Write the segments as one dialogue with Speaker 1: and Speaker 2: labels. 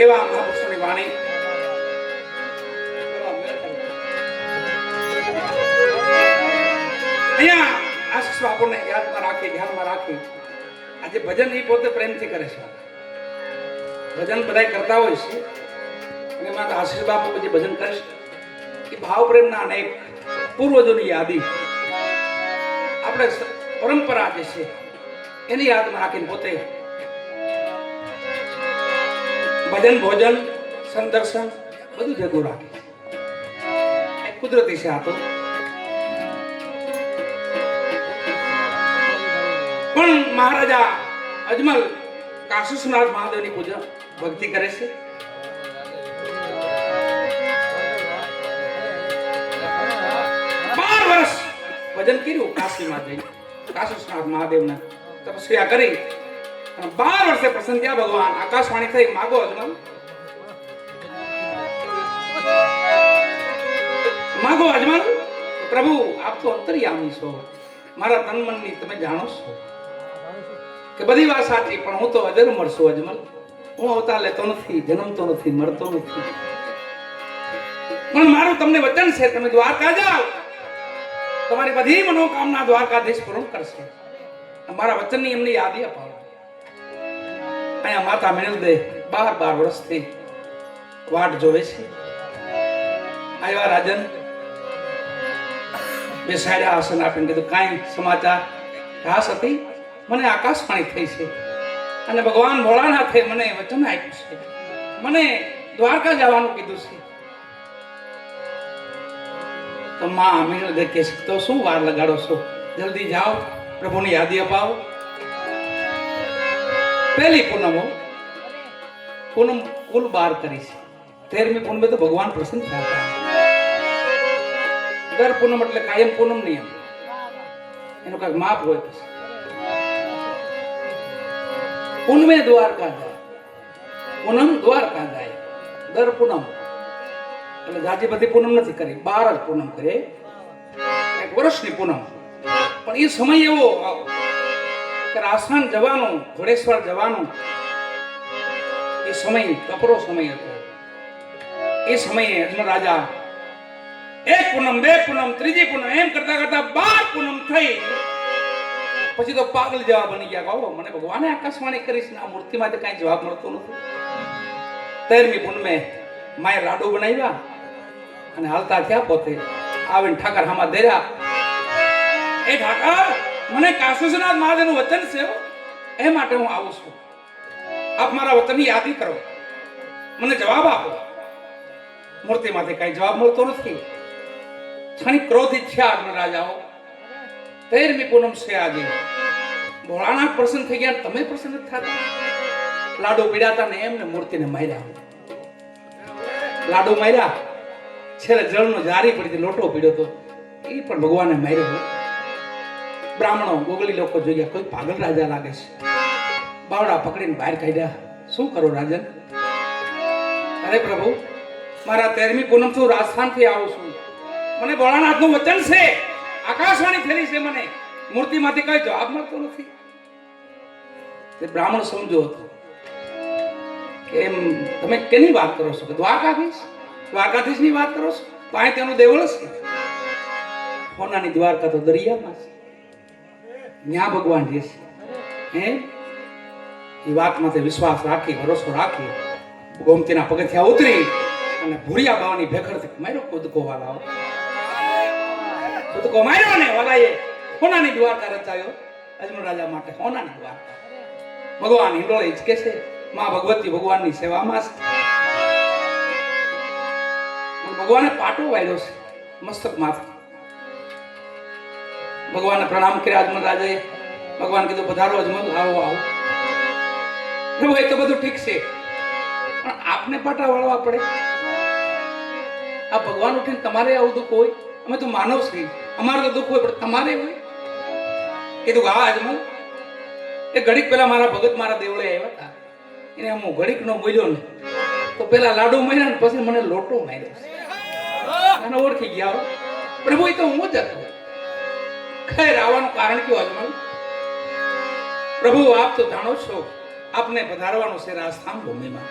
Speaker 1: એવા મહાપુરુષોની વાણી અહીંયા આશીષ બાપુને યાદમાં રાખી, ધ્યાનમાં રાખી. આજે ભજન એ પોતે પ્રેમથી કરે છે. ભજન બધા કરતા હોય છે અને એમાં આશીષ બાપુ જે ભજન કરે છે એ ભાવ પ્રેમના અનેક પૂર્વજોની યાદી, આપણે પરંપરા જે છે એની યાદમાં રાખીને પોતે ભજન, ભોજન, સંદર્શન બધું ભેગું રાખે. કુદરતી છે આ તો. પણ મહારાજા અજમલ કાશીનાથ મહાદેવની પૂજા ભક્તિ કરે છે. ભજન કર્યું કાશીમાં જઈ, કાશીનાથ મહાદેવના તપસ્યા કરી 12 વર્ષે પ્રસન્ન થયા ભગવાન. આકાશવાણી થઈ, માગો અજમલ, માગો અજમલ. પ્રભુ આપ તો અંતર્યામી છો, મારા તન મનની તમે જાણો છો કે બધી વાત સાચી, પણ હું તો અજરમર છું અજમલ. હું અવતાર લેતો નથી, જન્મતો નથી, મરતો નથી. પણ મારું તમને વચન છે, તમે દ્વારકા જાઓ, તમારી બધી મનોકામના દ્વારકાધીશ પૂર્ણ કરશે. મારા વચનની એમને યાદી અપાવો. અહીંયા માતા મિનલદે 12 વર્ષથી વાટ જોવે છે. આવ્યા રાજન, બેસાડ્યા, આસન આપીને કીધું કાંઈ સમાચાર? ઘાસ હતી, મને આકાશવાણી થઈ છે અને ભગવાન ભોળાનાથે મને વચન આપ્યું છે, મને દ્વારકા જવાનું કીધું છે. તો માં મિનલદે કહે છે તો શું વાર લગાડો છો, જલ્દી જાઓ, પ્રભુની યાદી અપાવો. પહેલી પૂનમ પૂનમ કુલ 12 કરી છે. 13મી પૂનમે તો ભગવાન પ્રસન્ન થયા હતા. દર પૂનમ એટલે કાયમ પૂનમ નહીં, એનું કઈક માપ હોય. પૂનમે દ્વારકા જાય, પૂનમ દ્વારકા જાય, દર પૂનમ. એટલે જાજી બધી પૂનમ નથી કરી, 12 જ પૂનમ કરી, એક વર્ષની પૂનમ. પણ એ સમય એવો કે રાજસ્થાન જવાનું, ઘોડેશ્વર જવાનું, એ સમય કપરો સમય હતો. એ સમયે અજમલ રાજા 1 પૂનમ, 2 પૂનમ, 3જી પૂનમ એમ કરતા કરતા 12 પૂનમ થઈ. પછી તો પાગલ જેવા બની ગયા. કહો મને ભગવાને આકાશવાણી કરીશ ને આ મૂર્તિમાંથી કઈ જવાબ મળતો નથી. 13મી પૂનમે માએ લાડુ બનાવ્યા અને હાલતા થયા. પોતે આવીને ઠાકર હામાં દેર્યા. એ ઠાકર, મને કાશીનાથ મહાદેવનું વચન છે, એ માટે હું આવું છું. આપ મારા વચનની યાદી કરો, મને જવાબ આપો. મૂર્તિમાંથી કઈ જવાબ મળતો નથી. ક્ષણિક ક્રોધિત થયા અજમલ રાજાઓ. 13મી પૂનમ છે આજે. ભોળાનાથ પ્રસન્ન થઈ ગયા, તમે પ્રસન્ન થતા. લાડુ પીડાતા ને એમને મૂર્તિને માર્યા. લાડુ માર્યા, છેલ્લે જળનો જારી પડી, લોટો પીડ્યો તો એ પણ ભગવાને માર્યો. બ્રાહ્મણો ગોગલી લોકો જોયા, કોઈ પાગલ રાજા લાગે છે. બાવડા પકડીને બહાર કાઢ્યા. શું કરો રાજન? અરે પ્રભુ, મારા 13મી પૂનમ થી રાજસ્થાનથી આવું છું. મને ભોળાનાથનું વચન છે, આકાશવાણી થયેલી છે, મને મૂર્તિમાંથી કઈ જવાબ મળતો નથી. તે બ્રાહ્મણ સમજો હતો કે એમ તમે કેની વાત કરો છો? દ્વારકાધીશ, દ્વારકાધીશની વાત કરો છો? તો અહીં તેનું દેવળ છે. સોનાની દ્વારકા તો દરિયામાં છે, ત્યાં ભગવાન જે છે એ વાતમાં વિશ્વાસ રાખી, ભરોસો રાખી ગોમતીના પગથિયા ઉતરી અને ભૂરિયા બાવાની ભેખડથી માર્યો કૂદકો. વાલાઓ કૂદકો માર્યો ને વાલાએ સોનાની દ્વારકા રચાયો. અજમલ રાજા માટે સોનાની દ્વારકા. ભગવાન હિંડોળે હિચકે છે, માં ભગવતી ભગવાનની સેવામાં છે. ભગવાને પાટો વાળ્યો છે મસ્તક માથે. ભગવાનને પ્રણામ કર્યા અજમલ રાજાએ. ભગવાન કીધું પધારો અજમલ, આવો આવો. પ્રભુ એ તો બધું ઠીક છે, પણ આપને પાટા વાળવા પડે. આ ભગવાન ઉઠીને તમારે આવું દુઃખ હોય? અમે તો માનવ છીએ, અમારે તો દુઃખ હોય, પણ તમારે હોય? કીધું હા અજમલ, એ ઘડીક પેલા મારા ભગત મારા દેવળે આવ્યા હતા, એને હું ઘડીક નો બોલ્યો ને તો પેલા લાડુ માર્યા ને પછી મને લોટો માર્યો. અને ઓળખી ગયા પ્રભુ, એ તો હું જ હતો. ખેર આવવાનું કારણ કયું અજમલ? પ્રભુ આપ તો જાણો છો, આપને પધારવાનું છે રાજસ્થાન ભૂમિમાં.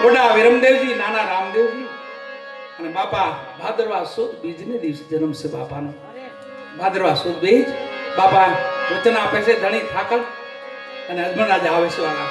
Speaker 1: મોટા વિરમદેવજી, નાના રામદેવજી અને બાપા ભાદરવા સુદ બીજને દિવસે જન્મ છે બાપાનો. ભાદરવા સુદ બીજ બાપા વચન આપે છે ધણી ઠાકર અને હસબન્ડ આજે આવે છે વાલા.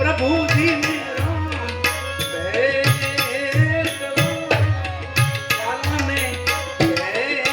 Speaker 1: પ્રભુજી ને રામ જય કરો કાલાને જય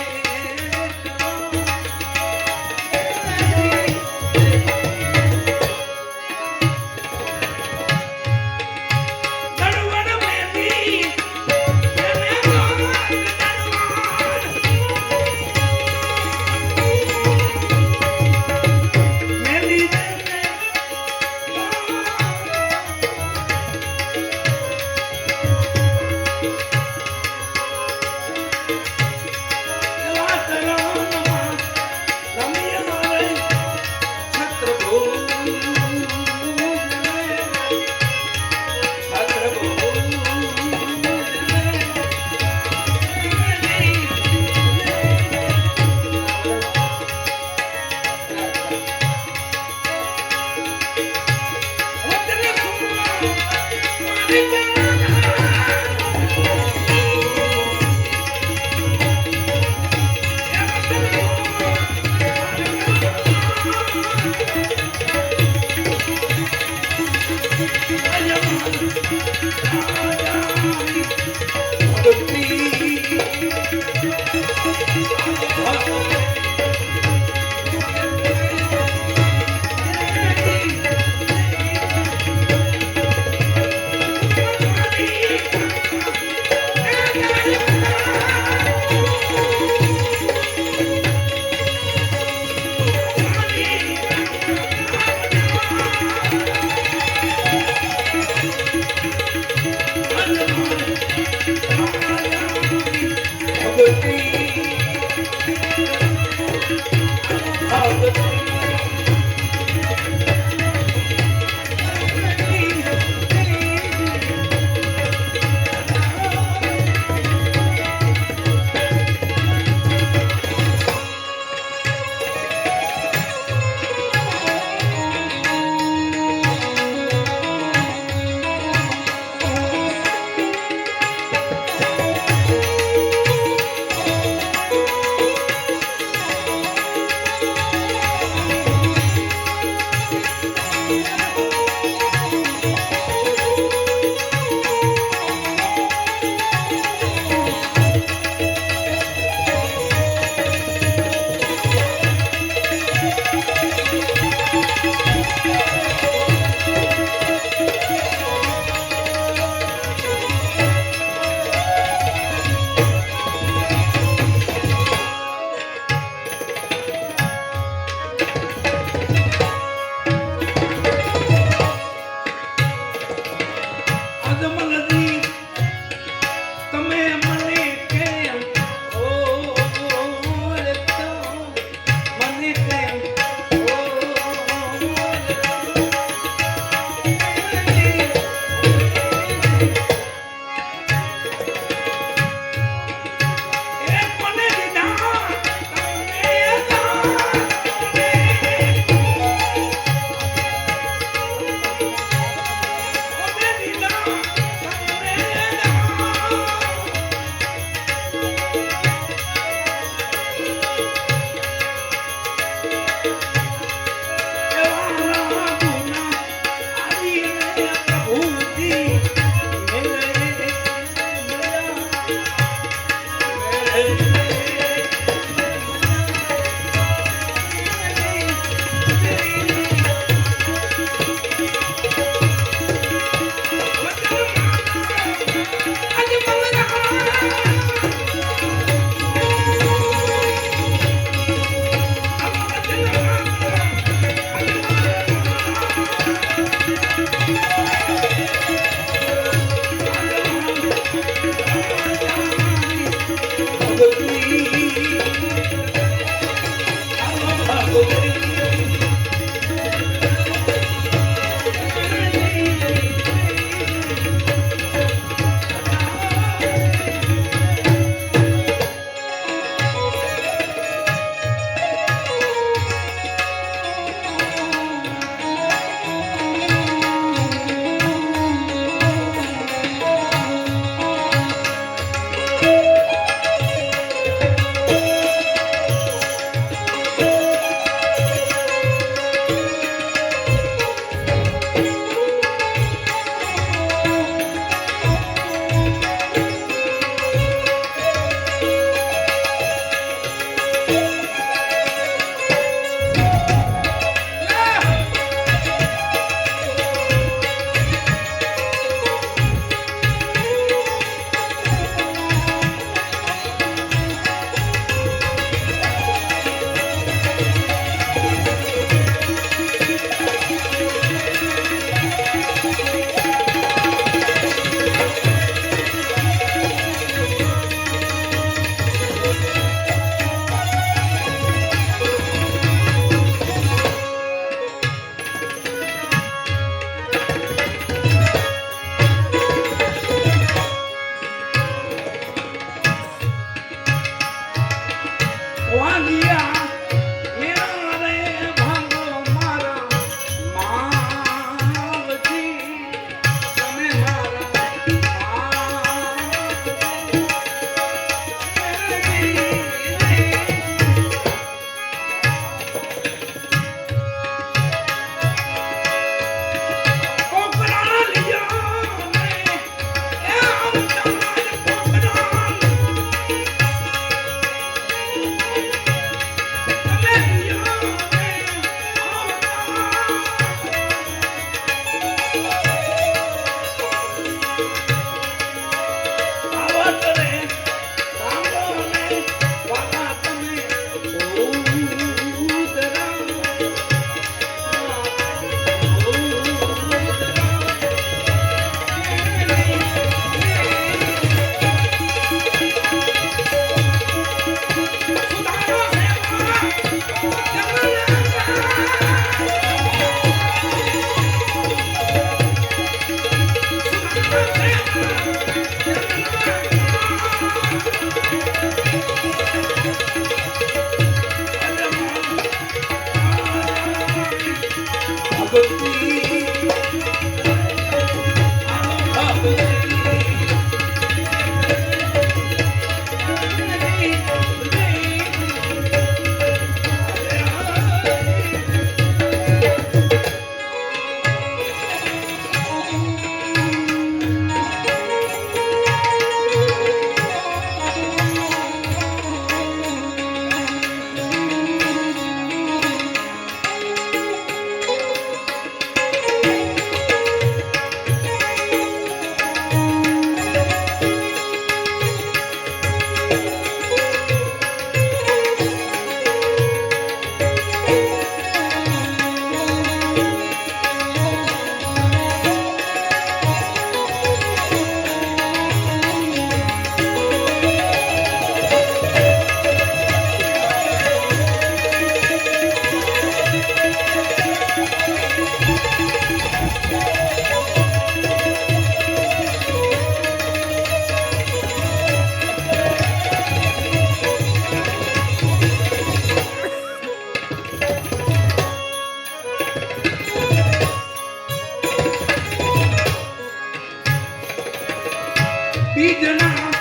Speaker 1: બીજના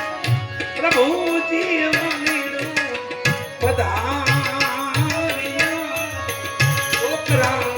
Speaker 1: પ્રભુજી પધાર્યા છોકરા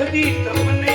Speaker 1: દી તમને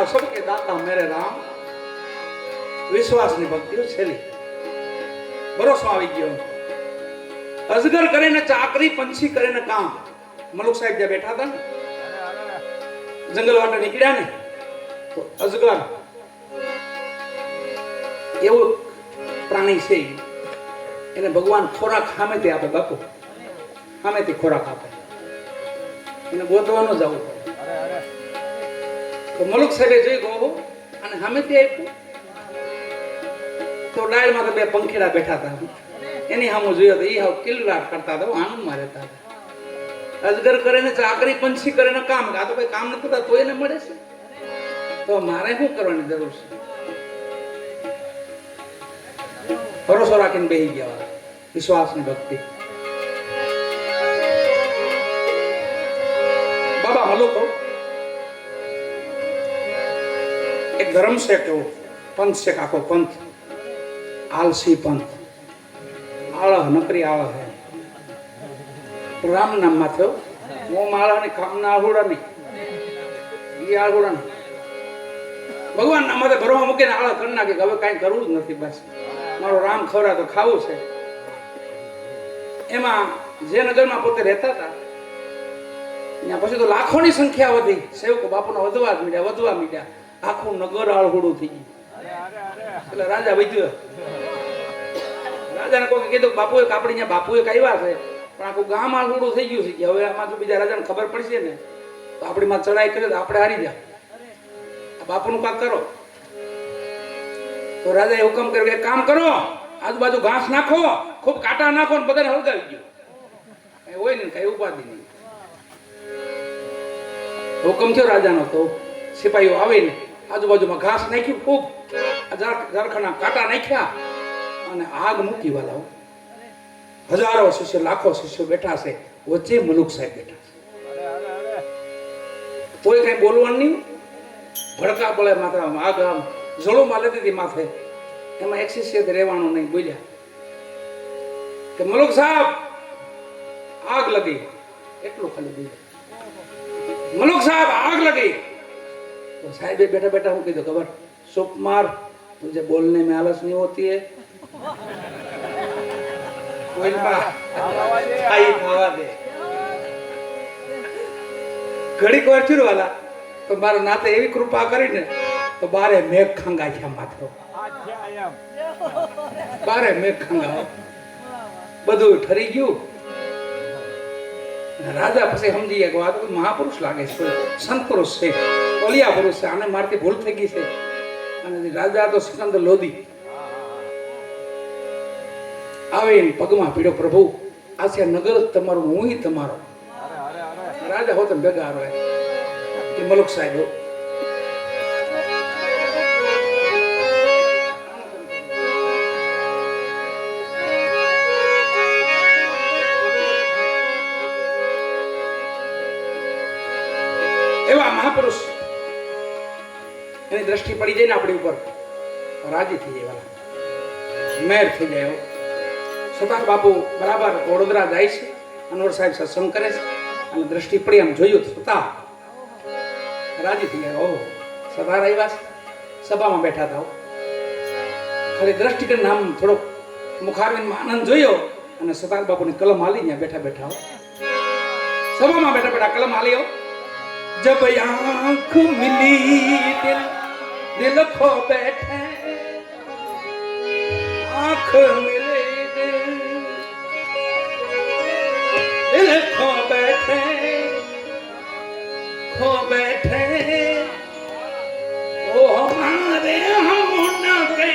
Speaker 1: सबके दाता मेरे राम विश्वास ની ભક્તિઓ છેલી ભરોસો આવી ગયો અજગર કરે ને ચાકરી પંછી કરે ને કામ મલુક સાહેબ જે બેઠા હતા ને જંગલ વાટે નીકળ્યા ને તો અજગર એવું પ્રાણી છે એને ભગવાન ખોરાક સામેથી આપે બાપુ સામેથી ખોરાક આપે એને ગોતવાનો જવું પડે તો મલુક સાહેબે જોઈ ગયો અને સામેથી આપ્યું તો ડાળમાં તો બે પંખેડા બેઠા હતા એની સામે જોયો તો એ હાવ કિલરાટ કરતા હતા આનંદમાં રહેતા હતા અજગર કરે ને ચાકરી પંછી કરે ને કામ આ તો ભાઈ કામ નથી કરતા તો એને મળે છે તો મારે શું કરવાની જરૂર છે ભરોસો રાખીને બેસી ગયા વિશ્વાસની ભક્તિ બાબા મલુકો એક ધર્મ છે કેવો પંથ છે આખો પંથ આલસી પંથ આળહ નકરી આળહ હે રામ નામ માં થયો હું માળા ની કામના આહુડા નહીં એ આહુડા નહીં ભગવાન ના માથે ભરવા મૂકીને આળહ કરી નાખે હવે કઈ કરવું જ નથી બસ મારો રામ ખવરા તો ખાવું છે એમાં જે નગરમાં પોતે રહેતા હતા ત્યાં પછી તો લાખોની સંખ્યા વધી સેવકો બાપુના વધવા મીડ્યા આખું નગર આળહુડું થઈ ગયું એટલે રાજા વધ્યો રાજાને કોઈ કીધું બાપુએ કાપડી બાપુએ કાઢ્યા છે પણ આખું ગામ આળહુડું થઈ ગયું છે કે હવે આમાં જો બીજા રાજાને ખબર પડશે ને તો આપણી માં ચડાઈ કરે તો આપણે હારી જાય બાપુનું કામ કરો તો રાજાએ હુકમ કર્યો એક કામ કરો આજુબાજુ ઘાસ નાખો ખૂબ કાંટા નાખો ને બધાને હળગાવી ગયો કઈ હોય ને કઈ ઉપાધિ નહીં હુકમ થયો રાજાનો તો સિપાહીઓ આવે ને આજુબાજુમાં ઘાસ નાખ્યું ખૂબ, ઝારખાના કાંટા નાખ્યા અને આગ મૂકી વાળા. હજારો શિષ્યો, લાખો શિષ્યો બેઠા છે, વચ્ચે મલુક સાહેબ બેઠા છે. કોઈ કઈ બોલવાનું નહીં, ભડકા પડે માથે, આગ આમ જળોમાં લેતી હતી માથે. એમાં એક શિષ્ય રહેવાનું નહીં, બોલ્યા કે મલુક સાહેબ આગ લગી, એટલું ખાલી બોલ્યા, મલુક સાહેબ आग लगी. तो साहब बैठा बैठा हूँ कही दो खबर, सुप मार, तुझे बोलने में आलस नहीं होती है. घड़ी को अर्जुन वाला तो मारा नाते एवी कृपा करी ने तो बारे मेघ खंगा छा माथो, बारे मेघ खंगा બધું ઠરી ગયું. રાજા પછી સમજી ગયા કે આ તો મહાપુરુષ લાગે છે, સંત પુરુષ છે, ઓલિયા પુરુષ છે, આને મારથી ભૂલ થઈ ગઈ છે. અને રાજા તો સિકંદર લોધી આવીને પગમાં પીડ્યો, પ્રભુ આ છે નગર તમારું, હું તમારો. રાજા હોત ભેગા આવે કે મલુક સાહેબ એવા મહાપુરુષ એની દ્રષ્ટિ પડી જાય ને આપણી ઉપર, રાજી થઈ જાય, મેર થઈ જાય. સતાર બાપુ બરાબર વડોદરા જાય છે, અનવર સાહેબ સત્સંગ કરે છે અને દ્રષ્ટિ પડી, આમ જોયું સતા રાજી થઈ ગયા. ઓહો સતાર આવ્યા છે, સભામાં બેઠા હતા, ખાલી દ્રષ્ટિ કરીને આમ થોડોક મુખારવિંદમાં આનંદ જોયો અને સતાર બાપુની કલમ હાલી ત્યાં બેઠા બેઠા સભામાં બેઠા બેઠા કલમ હાલી. जब आँख मिली दिल दिल खो बैठे, आँख मिले दिल खो बैठे, खो बैठे ओ हमारे हम न के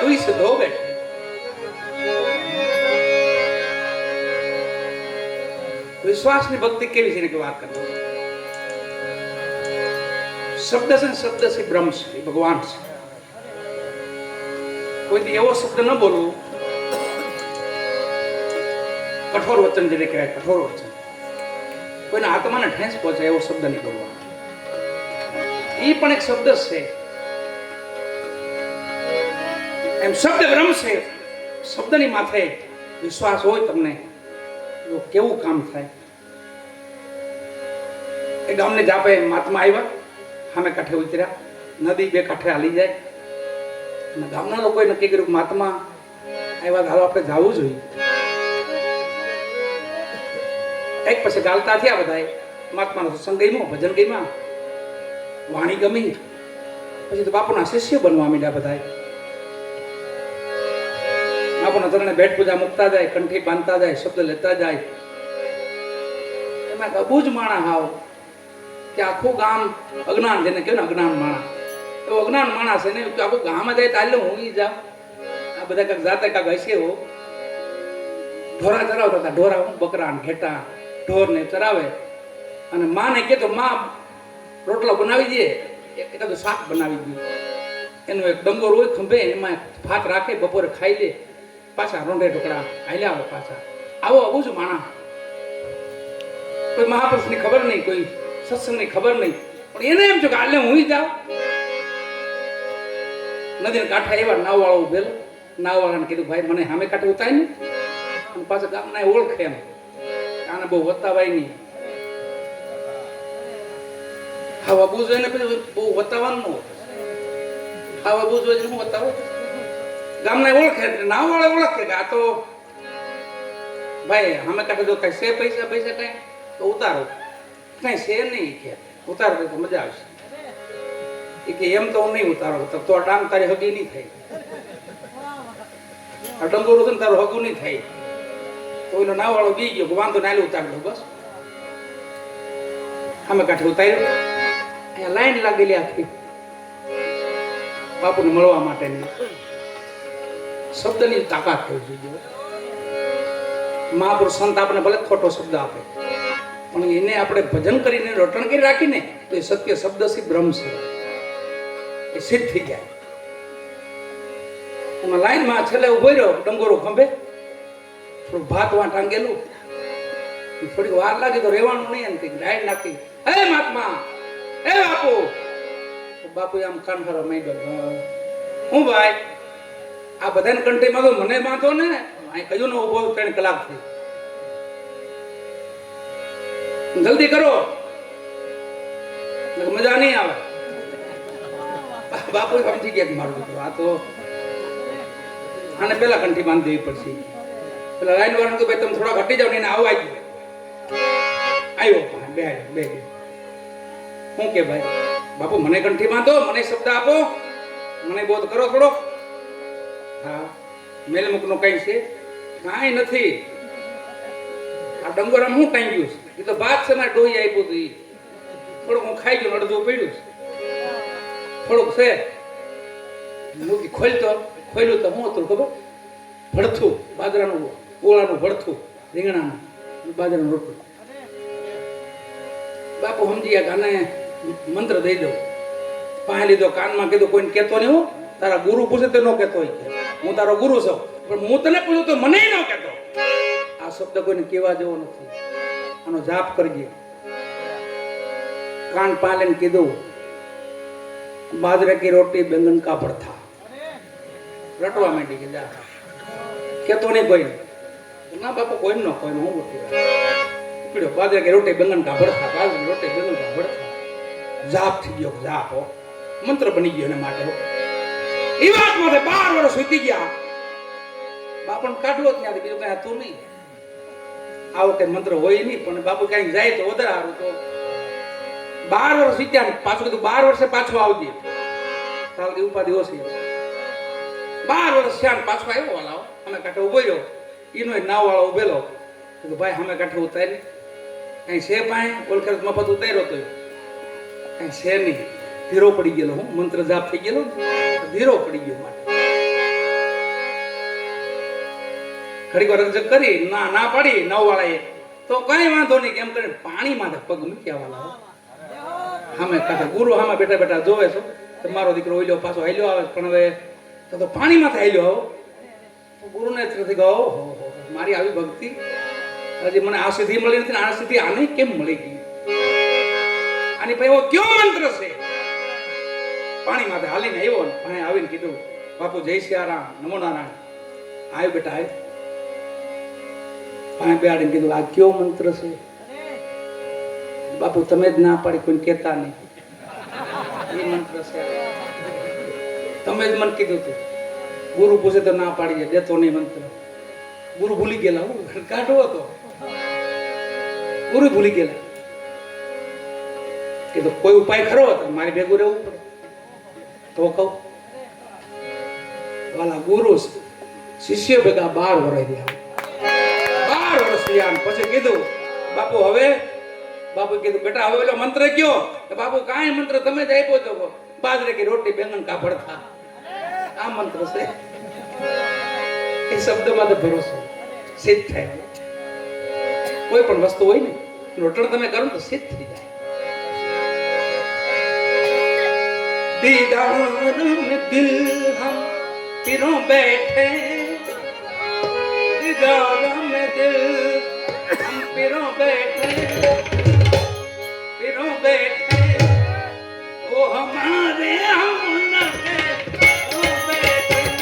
Speaker 1: તું સીધો બેઠો. વિશ્વાસની ભક્તિ કેવી છે કે વાત કરો. શબ્દ છે ને શબ્દ છે બ્રહ્મ છે, ભગવાન છે. કોઈ એવો શબ્દ ન બોલવો, કઠોર વચન જેને કહેવાય, કઠોર વચન, કોઈના આત્માને ઠેસ પહોંચે એવો શબ્દ નહીં બોલવાનો. એ પણ એક શબ્દ છે. એમ શબ્દ બ્રહ્મ છે. શબ્દની માથે વિશ્વાસ હોય તમને તો કેવું કામ થાય. એ ગામને જાપે મહાત્મા આવ્યા, સામે કાંઠે ઉતર્યા, નદી બે કાંઠે હાલી જાય. અને ગામના લોકોએ નક્કી કર્યું કે મહાત્મા આવ્યા, હાલો આપણે જવું જોઈએ. એક પછી ગાલતા થયા બધા. મહાત્માનો સત્સંગ ગમ્યો, ભજન ગમ્યા, વાણી ગમી. પછી તો બાપુના શિષ્ય બનવા માંડ્યા બધા. બાપુના ચરણે ભેટ પૂજા મૂકતા જાય, કંઠી બાંધતા જાય, શબ્દ લેતા જાય. એમાં બહુ જ માણા હાવ કે આખું ગામ અજ્ઞાન, જેને કહ્યું ને અજ્ઞાન માણા, એવો અજ્ઞાન માણસ છે ને. આખું ગામમાં જાય તાલે હું જાઉં. આ બધા કાંક જાતે કાંક હશે હો. ઢોરા ચરાવતા હતા, ઢોરા હું બકરા ઘેટા ઢોરને ચરાવે. અને માને કે તો માં રોટલો બનાવી દે, એકાદું શાક બનાવી દે. એનો એક ડંગોર હોય ખંભે, એમાં ભાત રાખે, બપોરે ખાઈ લે, પાછા રોંઢે ઢોકળા હાલ્યા આવે પાછા. આવો આવું જ માણા. કોઈ મહાપુરુષની ખબર નહીં, કોઈ સત્સંગની ખબર નહીં, પણ એને એમ છે કે હાલે હું જાઉં. નદીના કાંઠે એવા નાવવાળો ઉભેલો. નાવવાળાને કીધું ભાઈ મને સામે કાંઠે ઉતાય ને. અને પાછા ગામના ઓળખે એમ, આને બહુ વતાવાય નહીં. ખાવા બૂઝ હોય ને પછી બહુ વતાવાનું ન હોય. ખાવા બૂઝ હોય હું વતાવો. ગામના ઓળખે, નાવવાળા ઓળખે કે આ તો ભાઈ સામે કાંઠે જો કઈ છે પૈસા પૈસા કઈ તો ઉતારો. કઈ છે નહીં કે ઉતારો તો મજા આવશે. એ કે એમ તો હું નહીં ઉતારો, તો ડાંગ તારી હગી નહીં થાય. આ ડંગોરું છે ને તારું હગું નહીં થાય. તો એનો નાવવાળો બી ગયો, વાંધો નાયલું ઉતાર દો બસ. સામે કાંઠે ઉતાર્યું. અહીંયા લાઈન લાગેલી આખી બાપુને મળવા માટેની. શબ્દની તાકાત થઈ જોઈએ. મહાપુરુષ સંત આપણે ભલે ખોટો શબ્દ આપે, પણ એને આપણે ભજન કરીને રટણ કરી રાખીને તો એ સત્ય શબ્દ છે, બ્રહ્મ છે, એ સિદ્ધ થઈ જાય. એમાં લાઈનમાં છેલ્લે ઉભો રહ્યો, ડંગોરો ખંભે, થોડું ભાત વાં ટાંગેલું. થોડીક વાર લાગી તો રહેવાનું નહીં. એમ લાઈન નાખી, હે મહાત્મા, હે બાપુ. બાપુ આમ કાન ફરવા માંડ્યો. હું ભાઈ આ બધાને કંઠીમાં તો મને બાંધો ને. અહીં કયું ને ઉભો 3 કલાક થઈ. જલ્દી કરો, મજા નહીં આવે. બાપુ સમજી ગયા મારું દીકરો આ તો આને પેલા કંઠી બાંધી દેવી પડશે. પેલા લાઈન વાળા તો ભાઈ તમે થોડા ઘટી જાવ ને એને આવવા ગયો. આવ્યો બે હું કે ભાઈ બાપુ મને કંઠી બાંધો, મને શબ્દ આપો, મને બોધ કરો થોડો. હા મેલમુખ નો કઈ છે? કાંઈ નથી. આ ડંગોરામાં હું કાંઈ ગયું છે? એ તો ભાત છે મારે ડોહી આપ્યું હતું. થોડુંક હું ખાઈ ગયું, અડધું પડ્યું છે, થોડુંક છે. ખોલ્યું તો હું હતું ખબર? ભડથું, બાજરાનું ઓળાનું ભડથું, રીંગણાનું બાજરાનું રોટલું. બાપુ સમજી ગયા ગાને મંત્ર દઈ દઉં. પાસે લીધો, કાનમાં કીધું કોઈને કહેતો નહીં. હું તારા ગુરુ પૂછે તે ન કહેતો હોય. હું તારો ગુરુ છું, પણ હું તને પૂછું તો મને ન કહેતો. આ શબ્દ કોઈને કહેવા જેવો નથી. આનો જાપ કરજે. કાન પાલેને કીધું બાજરા કી રોટી બેંગન કા ભરથા. રટવા માંડી કે જા કેતો નહીં કોઈ. ના બાપુ કોઈ ન કોઈ હું બોલ્યો. બાજરા કી રોટી બેંગન કા ભરથા, બાજરા રોટી બેંગન કા ભરથા. જાપ થઈ ગયો. જાપ મંત્ર બની ગયો એના માટે. એ વાત માટે 12 વર્ષ વીતી ગયા. બાપણ કાઢવો જ ત્યાંથી બીજું કઈ હતું નહીં. આવો કઈ મંત્ર હોય નહીં, પણ બાપુ કઈ જાય તો વધારે સારું. તો 12 વર્ષ વીત્યા. પાછું કીધું 12 વર્ષે પાછું આવજે. તાલ કે ઉપાધિ ઓછી. 12 વર્ષ થયા પાછો આવ્યો. વાલાઓ અમે કાંઠે ઉભો રહ્યો. એનો નાવ વાળો ઉભેલો. કીધું ભાઈ અમે કાંઠે ઉતારી કઈ છે પાણી ઓળખે મફત ઉતાર્યો તો કઈ છે નહીં. ધીરો પડી ગયેલો. હું મંત્ર જાપ થઈ ગયેલો, ધીરો પડી ગયો. માટે ઘડીક વાર રકઝક કરી ના પાડી નવ વાળાએ તો કઈ વાંધો નહીં એમ કરીને પાણીમાં પગ મૂક્યા વાળા સામે કાંઠે ગુરુ સામે બેઠા બેઠા જોવે છો તો મારો દીકરો ઓઈલો પાછો હાલ્યો આવે પણ હવે તો પાણીમાં હાલ્યો આવો ગુરુને થી ગયો મારી આવી ભક્તિ હજી મને આ સિદ્ધિ મળી નથી આ સિદ્ધિ આને કેમ મળી ગઈ આની ભાઈ એવો કયો મંત્ર છે પાણીમાં હાલીને આવ્યો ને ભાઈ આવીને કીધું બાપુ જય સિયારામ નમો નારાયણ આવ્યો બેટા આવ્યો ભાઈ બેહાડીને કીધું આ કયો મંત્ર છે બાપુ તમે જ ના પાડી કોઈ કહેતા નહીં એ મંત્ર છે તમે જ મને કીધું તું ગુરુ પૂછે તો ના પાડી દેતો નહીં મંત્ર ગુરુ ભૂલી ગયેલા હું કાઢો હતો ગુરુ ભૂલી ગયેલા કીધું કોઈ ઉપાય ખરો હતો મારી ભેગું રહેવું પડે તો કહું વાલા ગુરુ શિષ્ય ભેગા 12 વર્ષ રહ્યા 12 વર્ષ રહ્યા પછી કીધું બાપુ હવે બાપુ કીધું બેટા હવે પેલો મંત્ર કયો બાપુ કાંઈ મંત્ર તમે જ આપ્યો તો બાજરે કી રોટલી બેંગન કા ભરતા આ મંત્ર છે એ શબ્દમાં તો ભરોસો સિદ્ધ થાય કોઈ પણ વસ્તુ હોય ને રોટણ તમે કરો તો સિદ્ધ થઈ જાય दीदार में दिल हम फिरों बैठे दीदार में दिल हम फिरों बैठे वो हमारे हम न है वो बैठे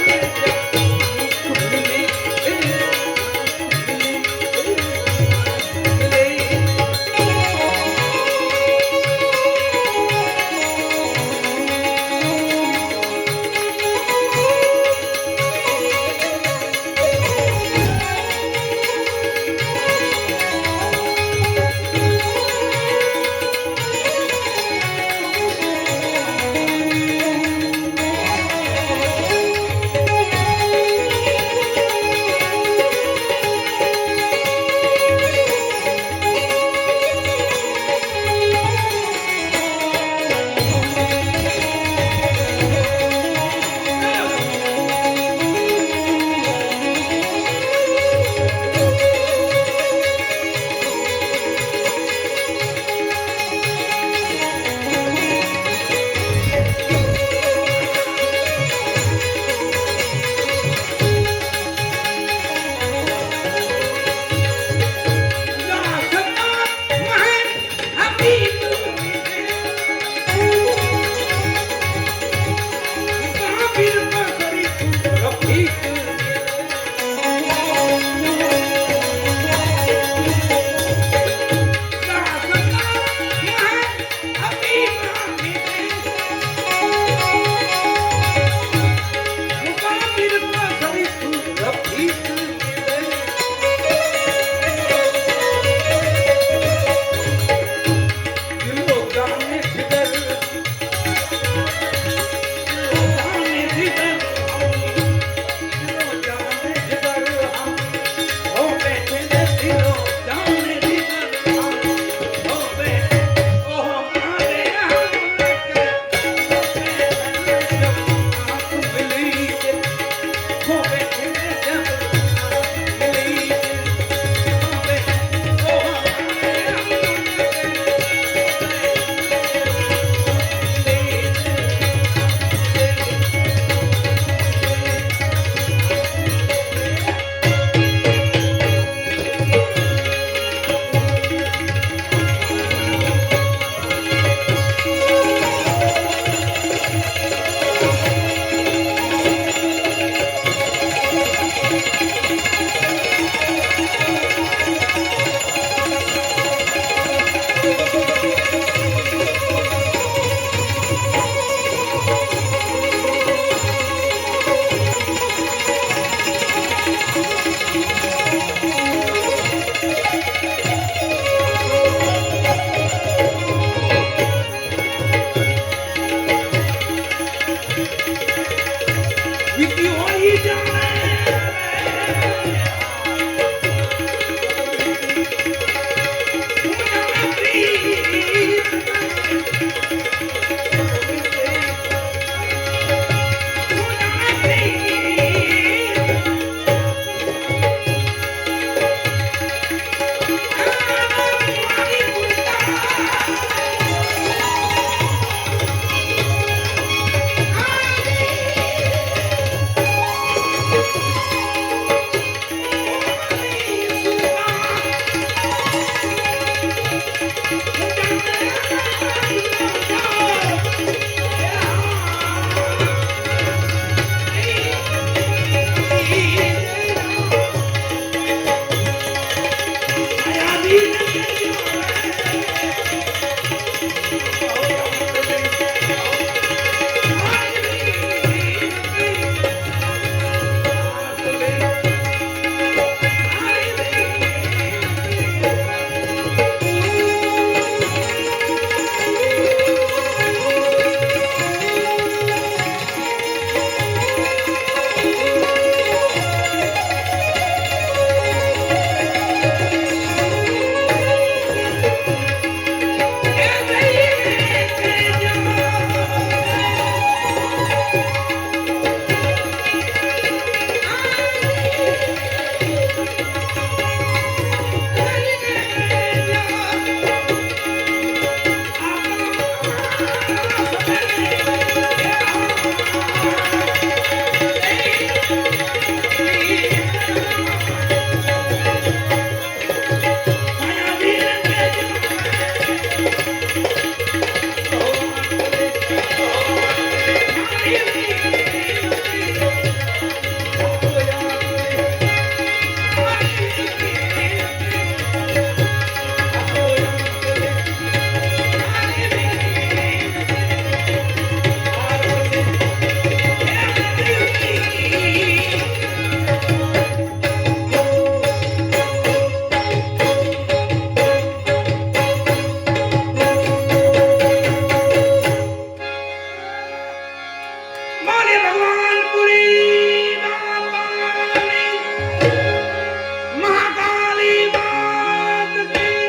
Speaker 1: મહાકાલી માત કી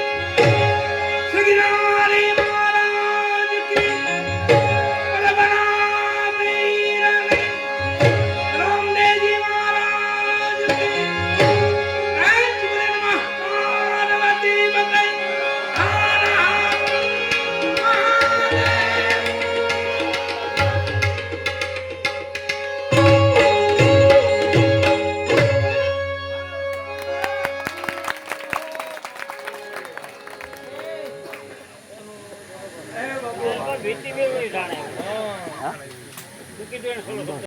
Speaker 1: શ્રી